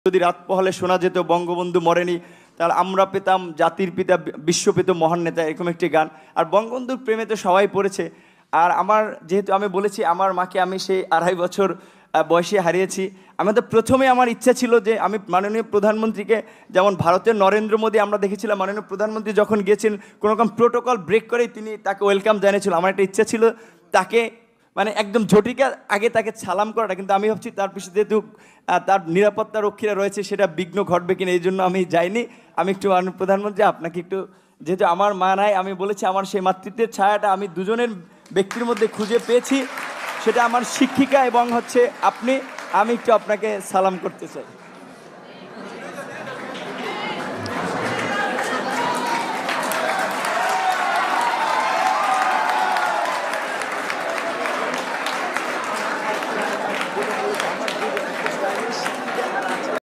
যদি রাত পোহালে শোনা যেত বঙ্গবন্ধু মরেনি, তাহলে আমরা পেতাম জাতির পিতা বিশ্ব পেত মহান নেতা, এরকম একটি গান। আর বঙ্গবন্ধুর প্রেমে তো সবাই পড়েছে। আর আমার যেহেতু আমি বলেছি আমার মাকে আমি সেই 2.5 বছর বয়সে হারিয়েছি, আমাদের প্রথমে আমার ইচ্ছা ছিল যে আমি মাননীয় প্রধানমন্ত্রীকে, যেমন ভারতের নরেন্দ্র মোদী আমরা দেখেছিলাম মাননীয় প্রধানমন্ত্রী যখন গিয়েছেন কোনো রকম প্রোটোকল ব্রেক করেই তিনি তাকে ওয়েলকাম জানিয়েছিল। আমার একটা ইচ্ছা ছিল তাকে মানে একদম ঝটিকা আগে তাকে সালাম করাটা, কিন্তু আমি ভাবছি তার পিছনে যেহেতু তার নিরাপত্তা রক্ষীরা রয়েছে সেটা বিঘ্ন ঘটবে কিনা, এই জন্য আমি যাইনি। আমি একটু প্রধানমন্ত্রী আপনাকে একটু, যেহেতু আমার মা নাই, আমি বলেছি আমার সেই মাতৃত্বের ছায়াটা আমি দুজনের ব্যক্তির মধ্যে খুঁজে পেয়েছি, সেটা আমার শিক্ষিকা এবং হচ্ছে আপনি। আমি একটু আপনাকে সালাম করতে চাই।